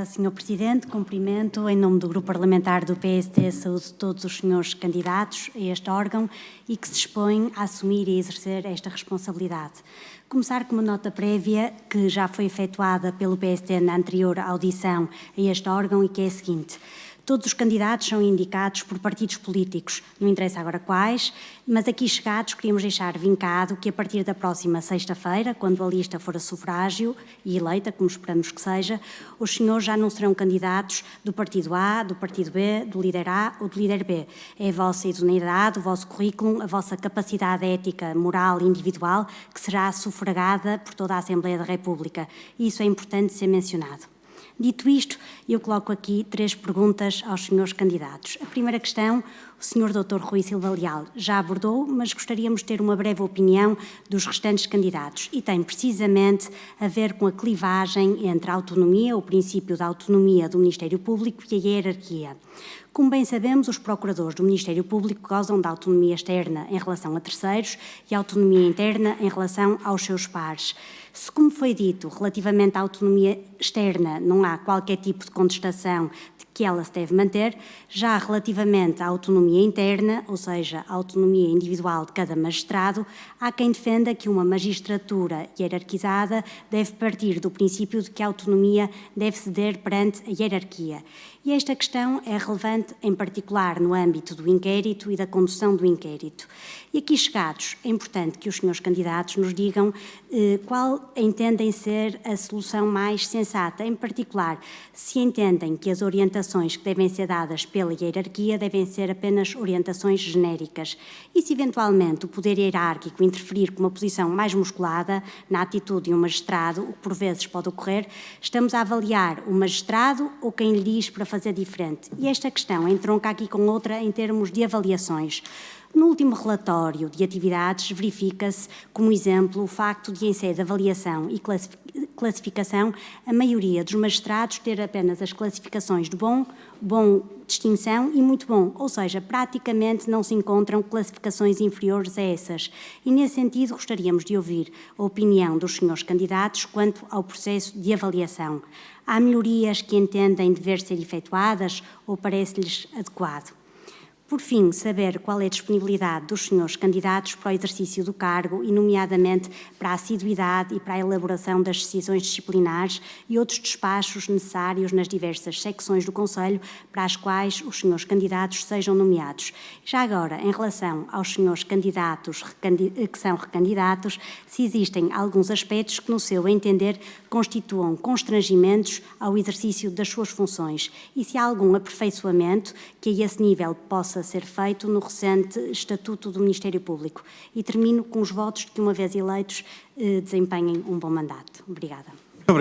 Senhor Presidente, cumprimento em nome do Grupo Parlamentar do PSD saúde todos os senhores candidatos a este órgão e que se dispõem a assumir e exercer esta responsabilidade. Começar com uma nota prévia que já foi efetuada pelo PSD na anterior audição a este órgão e que é a seguinte. Todos os candidatos são indicados por partidos políticos, não interessa agora quais, mas aqui chegados queríamos deixar vincado que a partir da próxima sexta-feira, quando a lista for a sufrágio e eleita, como esperamos que seja, os senhores já não serão candidatos do partido A, do partido B, do líder A ou do líder B. É a vossa idoneidade, o vosso currículo, a vossa capacidade ética, moral e individual que será sufragada por toda a Assembleia da República. E isso é importante ser mencionado. Dito isto, eu coloco aqui 3 perguntas aos senhores candidatos. A primeira questão, o senhor Dr. Rui Silva Leal já abordou, mas gostaríamos de ter uma breve opinião dos restantes candidatos e tem precisamente a ver com a clivagem entre a autonomia, o princípio da autonomia do Ministério Público e a hierarquia. Como bem sabemos, os procuradores do Ministério Público gozam da autonomia externa em relação a terceiros e autonomia interna em relação aos seus pares. Se, como foi dito, relativamente à autonomia externa não há qualquer tipo de contestação de que ela se deve manter, já relativamente à autonomia interna, ou seja, à autonomia individual de cada magistrado, há quem defenda que uma magistratura hierarquizada deve partir do princípio de que a autonomia deve ceder perante a hierarquia. E esta questão é relevante, em particular, no âmbito do inquérito e da condução do inquérito. E aqui chegados, é importante que os senhores candidatos nos digam qual entendem ser a solução mais sensata, em particular, se entendem que as orientações que devem ser dadas pela hierarquia devem ser apenas orientações genéricas e se eventualmente o poder hierárquico interferir com uma posição mais musculada na atitude de um magistrado, o que por vezes pode ocorrer, estamos a avaliar o magistrado ou quem lhe diz para fazer diferente. E esta questão entronca aqui com outra em termos de avaliações. No último relatório de atividades, verifica-se, como exemplo, o facto de, em sede de avaliação e classificação, a maioria dos magistrados ter apenas as classificações de bom, distinção e muito bom, ou seja, praticamente não se encontram classificações inferiores a essas. E, nesse sentido, gostaríamos de ouvir a opinião dos senhores candidatos quanto ao processo de avaliação. Há melhorias que entendem dever ser efetuadas ou parece-lhes adequado? Por fim, saber qual é a disponibilidade dos senhores candidatos para o exercício do cargo e, nomeadamente, para a assiduidade e para a elaboração das decisões disciplinares e outros despachos necessários nas diversas secções do Conselho para as quais os senhores candidatos sejam nomeados. Já agora, em relação aos senhores candidatos que são recandidatos, se existem alguns aspectos que, no seu entender, constituam constrangimentos ao exercício das suas funções e se há algum aperfeiçoamento que a esse nível possa ser feito no recente Estatuto do Ministério Público. E termino com os votos de que, uma vez eleitos, desempenhem um bom mandato. Obrigada.